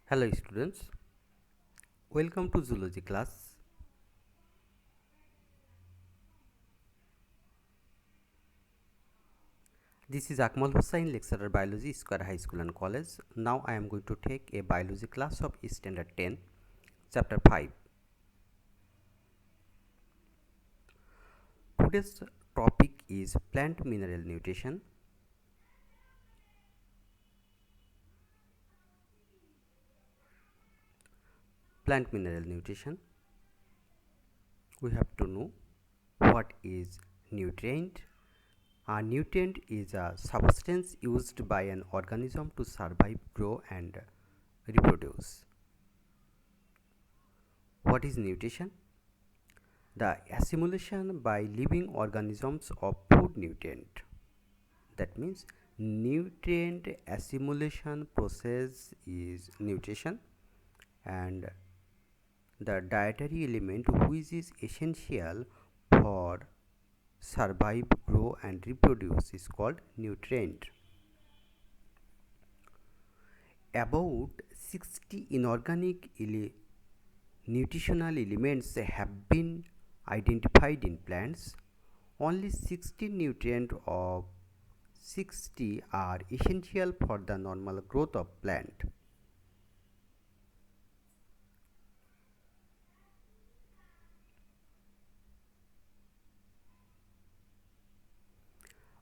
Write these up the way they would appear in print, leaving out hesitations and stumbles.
Hello students, welcome to zoology class. This is Akmal Hussain, lecturer biology, Square High School and College. Now I am going to take a biology class of standard 10, chapter 5. Today's topic is plant mineral nutrition. Plant mineral nutrition. We have to know what is nutrient. A nutrient is a substance used by an organism to survive, grow and reproduce. What is nutrition? The assimilation by living organisms of food nutrient. That means nutrient assimilation process is nutrition, and the dietary element which is essential for survive, grow and reproduce is called nutrient. About 60 inorganic nutritional elements have been identified in plants. Only 16 nutrients of 60 are essential for the normal growth of plant.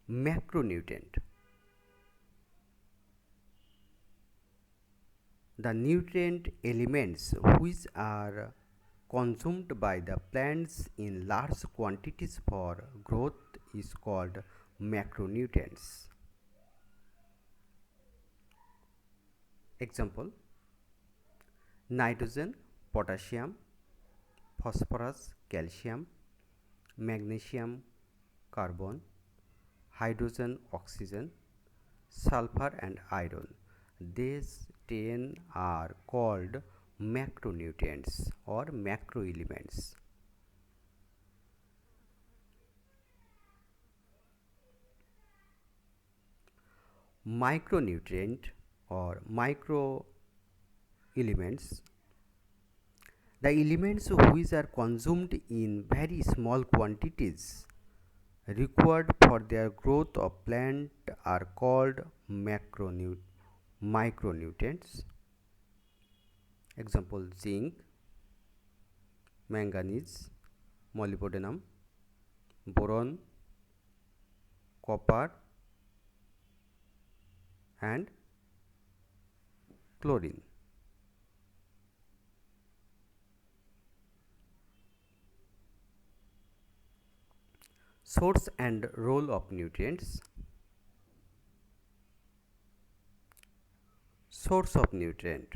Macronutrient. The nutrient elements which are consumed by the plants in large quantities for growth is called macronutrients. Example: nitrogen, potassium, phosphorus, calcium, magnesium, carbon, hydrogen, oxygen, sulfur and iron. These 10 are called macronutrients or macroelements. Micronutrient or microelements, the elements which are consumed in very small quantities required for their growth of plant are called micronutrients. Example: zinc, manganese, molybdenum, boron, copper and chlorine. Source and role of nutrients. Source of nutrient.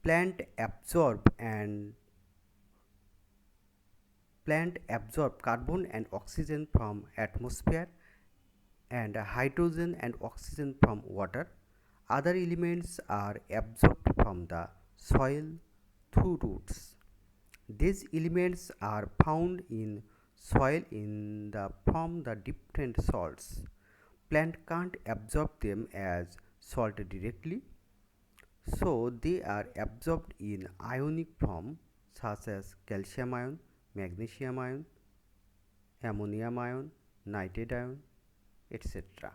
Plant absorb carbon and oxygen from atmosphere and hydrogen and oxygen from water. Other elements are absorbed from the soil through roots. These elements are found in soil in the from the different salts. Plant can't absorb them as salt directly, so they are absorbed in ionic form such as calcium ion, magnesium ion, ammonium ion, nitrate ion, etc.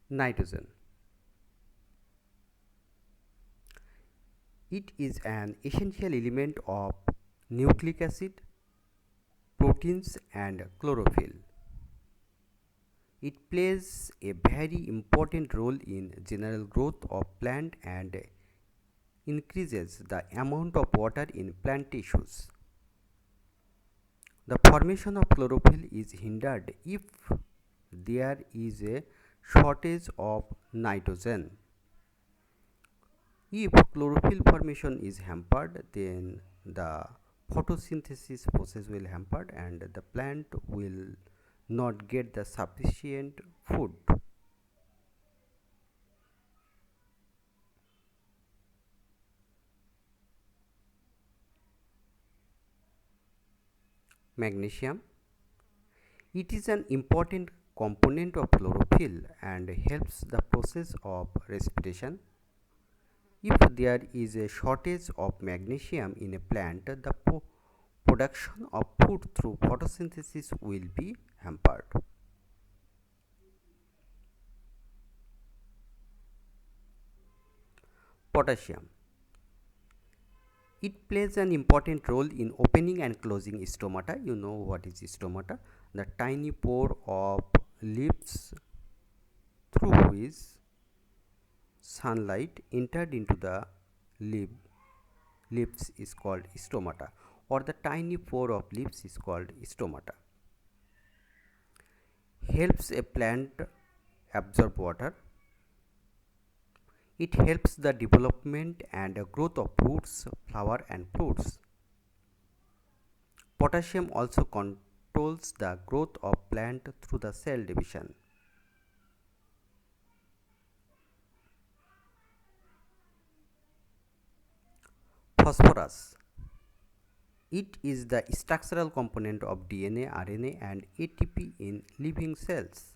Nitrogen. It is an essential element of nucleic acid, proteins and chlorophyll. It plays a very important role in general growth of plant and increases the amount of water in plant tissues. The formation of chlorophyll is hindered if there is a shortage of nitrogen. If chlorophyll formation is hampered, then the photosynthesis process will hampered and the plant will not get the sufficient food. Magnesium. It is an important component of chlorophyll and helps the process of respiration. If there is a shortage of magnesium in a plant, the production of food through photosynthesis will be hampered. Potassium. It plays an important role in opening and closing stomata. You know what is stomata? The tiny pore of leaves through which sunlight entered into the leaf, leaves is called stomata, or the tiny pore of leaves is called stomata. Helps a plant absorb water. It helps the development and growth of roots, flower and fruits. Potassium also controls the growth of plant through the cell division. Phosphorus. It is the structural component of DNA, RNA and ATP in living cells.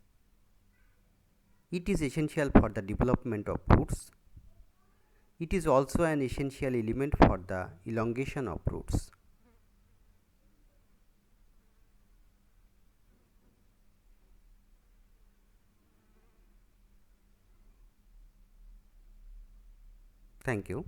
It is essential for the development of roots. It is also an essential element for the elongation of roots. Thank you.